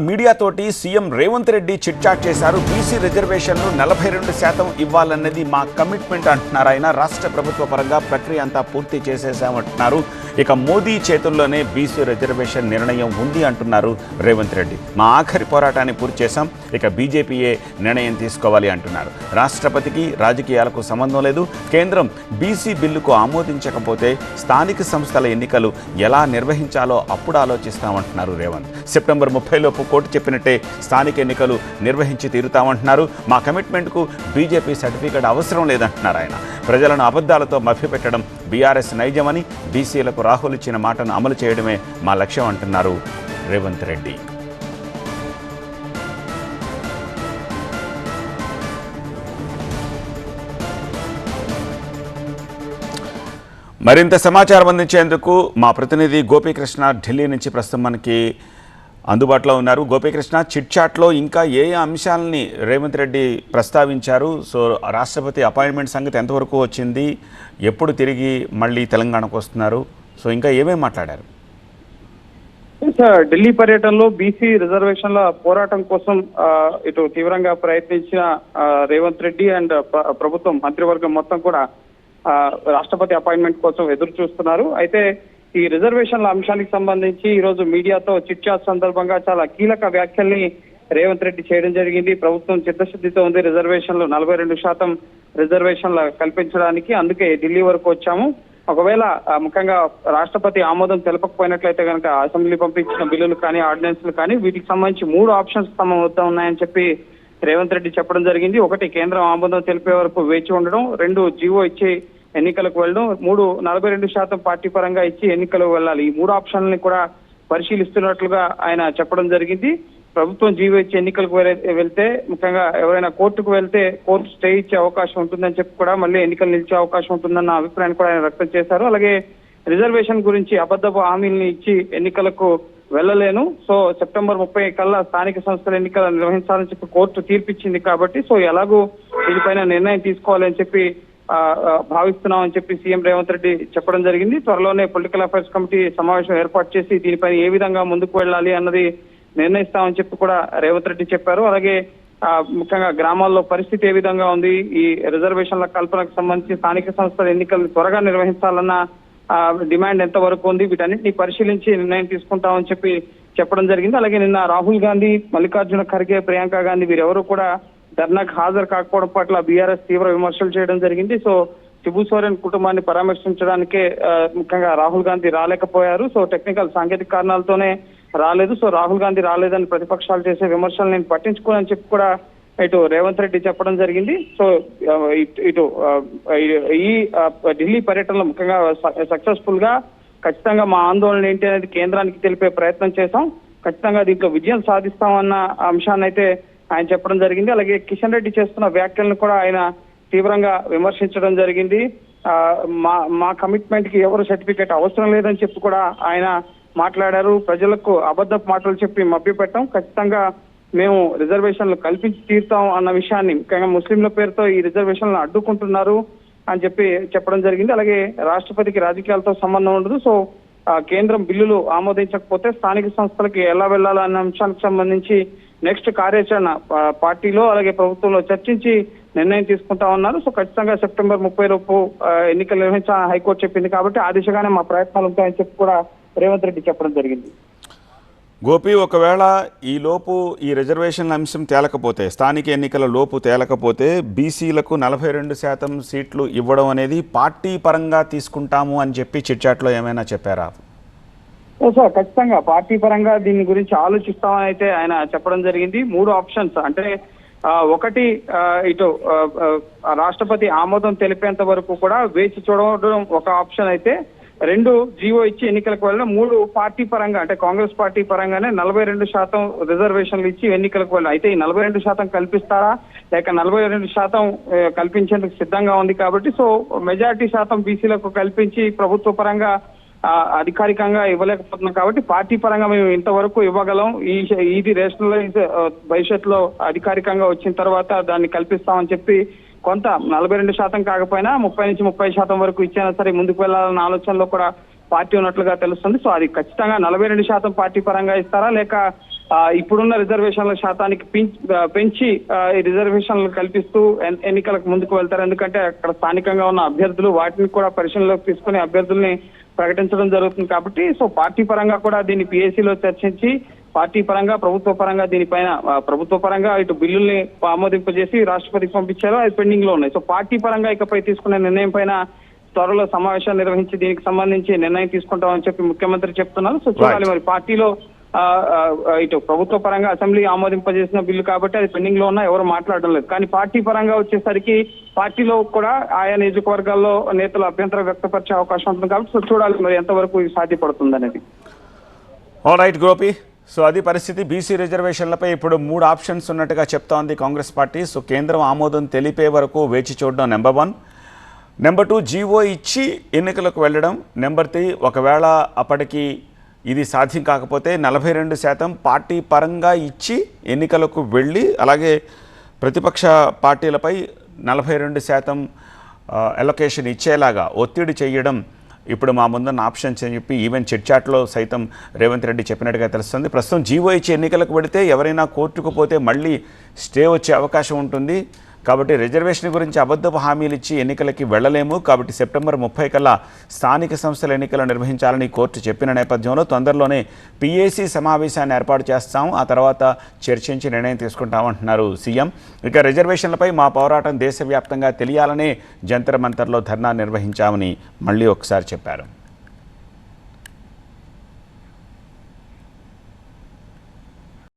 Media తోటి CM Revanth Reddy chit chat చేశారు. BC రిజర్వేషన్లు 42% ఇవ్వాలన్నది మా కమిట్మెంట్ అంటున్నారు ఆయన. రాష్ట్ర ప్రభుత్వ పరంగా ప్రక్రియ అంతా పూర్తి చేసేసామంటున్నారు. ఇక మోదీ చేతుల్లోనే బీసీ రిజర్వేషన్ నిర్ణయం ఉంది అంటున్నారు రేవంత్ రెడ్డి. మా ఆఖరి పోరాటాన్ని పూర్తి చేశాం, ఇక బీజేపీయే నిర్ణయం తీసుకోవాలి అంటున్నారు. రాష్ట్రపతికి రాజకీయాలకు సంబంధం లేదు. కేంద్రం బీసీ బిల్లుకు ఆమోదించకపోతే స్థానిక సంస్థల ఎన్నికలు ఎలా నిర్వహించాలో అప్పుడు ఆలోచిస్తామంటున్నారు రేవంత్. సెప్టెంబర్ 30 కోర్టు చెప్పినట్టే స్థానిక ఎన్నికలు నిర్వహించి తీరుతామంటున్నారు. మా కమిట్మెంట్కు బీజేపీ సర్టిఫికేట్ అవసరం లేదంటున్నారు ఆయన. ప్రజలను అబద్ధాలతో మభ్యపెట్టడం బీఆర్ఎస్ నైజమని, బీసీలకు రాహుల్ ఇచ్చిన మాటను అమలు చేయడమే మా లక్ష్యం అంటున్నారు రేవంత్ రెడ్డి. మరింత సమాచారం అందించేందుకు మా ప్రతినిధి గోపీకృష్ణ ఢిల్లీ నుంచి ప్రస్తుతం మనకి అందుబాటులో ఉన్నారు. గోపీకృష్ణ, చిట్ చాట్లో ఇంకా ఏ అంశాలని రేవంత్ రెడ్డి ప్రస్తావించారు? సో రాష్ట్రపతి అపాయింట్మెంట్ సంగతి ఎంతవరకు వచ్చింది? ఎప్పుడు తిరిగి మళ్ళీ తెలంగాణకు వస్తున్నారు? సో ఇంకా ఏమేమి మాట్లాడారు? ఢిల్లీ పర్యటనలో బీసీ రిజర్వేషన్ల పోరాటం కోసం ఇటు తీవ్రంగా ప్రయత్నించిన రేవంత్ రెడ్డి అండ్ ప్రభుత్వం మంత్రివర్గం మొత్తం కూడా రాష్ట్రపతి అపాయింట్మెంట్ కోసం ఎదురు చూస్తున్నారు. అయితే ఈ రిజర్వేషన్ల అంశానికి సంబంధించి ఈ రోజు మీడియాతో చిట్ చాట్ సందర్భంగా చాలా కీలక వ్యాఖ్యల్ని రేవంత్ రెడ్డి చేయడం జరిగింది. ప్రభుత్వం చిత్తశుద్ధితో ఉంది రిజర్వేషన్లు 42% రిజర్వేషన్లు కల్పించడానికి, అందుకే ఢిల్లీ వరకు వచ్చాము. ఒకవేళ ముఖ్యంగా రాష్ట్రపతి ఆమోదం తెలపకపోయినట్లయితే కనుక అసెంబ్లీ పంపించిన బిల్లులు కానీ ఆర్డినెన్స్లు కానీ వీటికి సంబంధించి 3 ఆప్షన్స్ తమ వద్ద ఉన్నాయని చెప్పి రేవంత్ రెడ్డి చెప్పడం జరిగింది. 1, కేంద్రం ఆమోదం తెలిపే వరకు వేచి ఉండడం. 2, జీవో ఇచ్చి ఎన్నికలకు వెళ్ళడం. 3, 42% పార్టీ పరంగా ఇచ్చి ఎన్నికలకు వెళ్ళాలి. ఈ 3 ఆప్షన్లని కూడా పరిశీలిస్తున్నట్లుగా ఆయన చెప్పడం జరిగింది. ప్రభుత్వం జీవో ఇచ్చి ఎన్నికలకు వెళ్తే, ముఖ్యంగా ఎవరైనా కోర్టుకు వెళ్తే కోర్టు స్టే ఇచ్చే అవకాశం ఉంటుందని చెప్పి కూడా మళ్ళీ ఎన్నికలు నిలిచే అవకాశం ఉంటుందన్న అభిప్రాయాన్ని కూడా ఆయన వ్యక్తం చేశారు. అలాగే రిజర్వేషన్ గురించి అబద్ధపు హామీల్ని ఇచ్చి ఎన్నికలకు వెళ్ళలేను, సో సెప్టెంబర్ 30 కల్లా స్థానిక సంస్థల ఎన్నికలు నిర్వహించాలని చెప్పి కోర్టు తీర్పిచ్చింది కాబట్టి సో ఎలాగూ దీనిపైన నిర్ణయం తీసుకోవాలని చెప్పి భావిస్తున్నామని చెప్పి సీఎం రేవంత్ రెడ్డి చెప్పడం జరిగింది. త్వరలోనే పొలిటికల్ అఫైర్స్ కమిటీ సమావేశం ఏర్పాటు చేసి దీనిపైన ఏ విధంగా ముందుకు వెళ్ళాలి అన్నది నిర్ణయిస్తామని చెప్పి కూడా రేవంత్ రెడ్డి చెప్పారు. అలాగే ముఖ్యంగా గ్రామాల్లో పరిస్థితి ఏ విధంగా ఉంది, ఈ రిజర్వేషన్ల కల్పనకు సంబంధించి స్థానిక సంస్థల ఎన్నికలు త్వరగా నిర్వహించాలన్న డిమాండ్ ఎంత వరకు ఉంది, వీటన్నిటిని పరిశీలించి నిర్ణయం తీసుకుంటామని చెప్పి చెప్పడం జరిగింది. అలాగే నిన్న రాహుల్ గాంధీ, మల్లికార్జున ఖర్గే, ప్రియాంక గాంధీ వీరెవరూ కూడా ధర్నాకు హాజరు కాకపోవడం పట్ల బీఆర్ఎస్ తీవ్ర విమర్శలు చేయడం జరిగింది. సో శిబు సోరెన్ కుటుంబాన్ని పరామర్శించడానికే ముఖ్యంగా రాహుల్ గాంధీ రాలేకపోయారు. సో టెక్నికల్ సాంకేతిక కారణాలతోనే రాలేదు. సో రాహుల్ గాంధీ రాలేదని ప్రతిపక్షాలు చేసే విమర్శలు నేను పట్టించుకోనని చెప్పి కూడా ఇటు రేవంత్ రెడ్డి చెప్పడం జరిగింది. సో ఇటు ఈ ఢిల్లీ పర్యటనలో ముఖ్యంగా సక్సెస్ఫుల్ గా ఖచ్చితంగా మా ఆందోళన ఏంటి అనేది కేంద్రానికి తెలిపే ప్రయత్నం చేశాం, ఖచ్చితంగా దీంట్లో విజయం సాధిస్తామన్న అంశాన్ని అయితే ఆయన చెప్పడం జరిగింది. అలాగే కిషన్ రెడ్డి చేస్తున్న వ్యాఖ్యలను కూడా ఆయన తీవ్రంగా విమర్శించడం జరిగింది. మా కమిట్మెంట్ కి ఎవరు సర్టిఫికేట్ అవసరం లేదని చెప్పి కూడా ఆయన మాట్లాడారు. ప్రజలకు అబద్ధపు మాటలు చెప్పి మభ్యపెట్టాం, ఖచ్చితంగా మేము రిజర్వేషన్లు కల్పించి తీరుతాం అన్న విషయాన్ని, ముఖ్యంగా ముస్లింల పేరుతో ఈ రిజర్వేషన్లను అడ్డుకుంటున్నారు అని చెప్పి చెప్పడం జరిగింది. అలాగే రాష్ట్రపతికి రాజకీయాలతో సంబంధం ఉండదు, సో కేంద్రం బిల్లులు ఆమోదించకపోతే స్థానిక సంస్థలకి ఎలా వెళ్లాలన్న అంశానికి సంబంధించి నెక్స్ట్ కార్యాచరణ పార్టీలో అలాగే ప్రభుత్వంలో చర్చించి నిర్ణయం తీసుకుంటా ఉన్నారు. సో ఖచ్చితంగా సెప్టెంబర్ 30 లోపు ఎన్నికలు నిర్వహించాలని హైకోర్టు చెప్పింది కాబట్టి ఆ దిశగానే మా ప్రయత్నాలు ఉంటాయని చెప్పి కూడా రేవంత్ రెడ్డి చెప్పడం జరిగింది. గోపి, ఒకవేళ ఈ రిజర్వేషన్ల అంశం తేలకపోతే, స్థానిక ఎన్నికల లోపు తేలకపోతే బీసీలకు 42% సీట్లు ఇవ్వడం అనేది పార్టీ పరంగా తీసుకుంటాము అని చెప్పి చిట్ చాట్లో ఏమైనా చెప్పారా? సార్ ఖచ్చితంగా పార్టీ పరంగా దీని గురించి ఆలోచిస్తామని అయితే ఆయన చెప్పడం జరిగింది. 3 ఆప్షన్స్ అంటే 1, ఇటు రాష్ట్రపతి ఆమోదం తెలిపేంత వరకు కూడా వేచి చూడడం ఒక ఆప్షన్ అయితే, 2, జీవో ఇచ్చి ఎన్నికలకు వెళ్ళడం, 3, పార్టీ పరంగా అంటే కాంగ్రెస్ పార్టీ పరంగానే 42% రిజర్వేషన్లు ఇచ్చి ఎన్నికలకు వెళ్ళడం. అయితే ఈ 42% కల్పిస్తారా లేక 42% కల్పించేందుకు సిద్ధంగా ఉంది కాబట్టి సో మెజారిటీ శాతం బీసీలకు కల్పించి ప్రభుత్వ పరంగా అధికారికంగా ఇవ్వలేకపోతున్నాం కాబట్టి పార్టీ పరంగా మేము ఇంతవరకు ఇవ్వగలం, ఇది రేషనలైజ్ భవిష్యత్తులో అధికారికంగా వచ్చిన తర్వాత దాన్ని కల్పిస్తామని చెప్పి కొంత 42% కాకపోయినా 30% వరకు ఇచ్చినా సరే ముందుకు వెళ్లాలన్న ఆలోచనలో కూడా పార్టీ ఉన్నట్లుగా తెలుస్తుంది. సో అది ఖచ్చితంగా 42% పార్టీ పరంగా ఇస్తారా లేక ఇప్పుడున్న రిజర్వేషన్ల శాతానికి పెంచి ఈ రిజర్వేషన్లు కల్పిస్తూ ఎన్నికలకు ముందుకు వెళ్తారు. ఎందుకంటే అక్కడ స్థానికంగా ఉన్న అభ్యర్థులు వాటిని కూడా పరిశీలనలోకి తీసుకుని అభ్యర్థుల్ని ప్రకటించడం జరుగుతుంది కాబట్టి సో పార్టీ పరంగా కూడా దీన్ని పిఎస్సిలో చర్చించి పార్టీ పరంగా ప్రభుత్వ పరంగా దీనిపైన ప్రభుత్వ పరంగా ఇటు బిల్లుల్ని ఆమోదింపజేసి రాష్ట్రపతికి పంపించారు. అది పెండింగ్ లో ఉన్నాయి. సో పార్టీ పరంగా ఇకపై తీసుకునే నిర్ణయం పైన త్వరలో సమావేశాలు నిర్వహించి దీనికి సంబంధించి నిర్ణయం తీసుకుంటామని చెప్పి ముఖ్యమంత్రి చెప్తున్నారు. సో చూడాలి మరి పార్టీలో ఇటు ప్రభుత్వ పరంగా అసెంబ్లీ ఆమోదింపజేసిన బిల్లు కాబట్టి అది పెండింగ్ లో ఉన్నా ఎవరు మాట్లాడడం లేదు. కానీ పార్టీ పరంగా వచ్చేసరికి పార్టీలో కూడా ఆయా నియోజకవర్గాల్లో నేతలు అభ్యంతరం వ్యక్తపరిచే అవకాశం ఉంటుంది కాబట్టి సో చూడాలి మరి ఎంతవరకు ఇది సాధ్యపడుతుంది అనేది. ఆల్ రైట్ గోపి, సో అది పరిస్థితి. బీసీ రిజర్వేషన్లపై ఇప్పుడు 3 ఆప్షన్స్ ఉన్నట్టుగా చెప్తా ఉంది కాంగ్రెస్ పార్టీ. సో కేంద్రం ఆమోదం తెలిపే వరకు వేచి చూడడం నెంబర్ 1. నెంబర్ 2 జీవో ఇచ్చి ఎన్నికలకు వెళ్ళడం. నెంబర్ 3 ఒకవేళ అప్పటికి ఇది సాధ్యం కాకపోతే 42% పార్టీ పరంగా ఇచ్చి ఎన్నికలకు వెళ్ళి అలాగే ప్రతిపక్ష పార్టీలపై 42% అలొకేషన్ ఇచ్చేలాగా ఒత్తిడి చేయడం ఇప్పుడు మా ముందున్న ఆప్షన్స్ అని చెప్పి ఈవెన్ చిట్చాట్లో సైతం రేవంత్ రెడ్డి చెప్పినట్టుగా తెలుస్తుంది. ప్రస్తుతం జీవో ఇచ్చి ఎన్నికలకు వెళితే ఎవరైనా కోర్టుకు పోతే మళ్ళీ స్టే వచ్చే అవకాశం ఉంటుంది. కాబట్టి రిజర్వేషన్ గురించి అబద్ధపు హామీలు ఇచ్చి ఎన్నికలకి వెళ్ళలేము. కాబట్టి సెప్టెంబర్ 30 కల్లా స్థానిక సంస్థల ఎన్నికలు నిర్వహించాలని కోర్టు చెప్పిన నేపథ్యంలో తొందరలోనే పిఏసీ సమావేశాన్ని ఏర్పాటు చేస్తాం, ఆ తర్వాత చర్చించి నిర్ణయం తీసుకుంటామంటున్నారు సీఎం. ఇక రిజర్వేషన్లపై మా పోరాటం దేశవ్యాప్తంగా తెలియాలనే జంతర్ మంతర్లో ధర్నా నిర్వహించామని మళ్ళీ ఒకసారి చెప్పారు.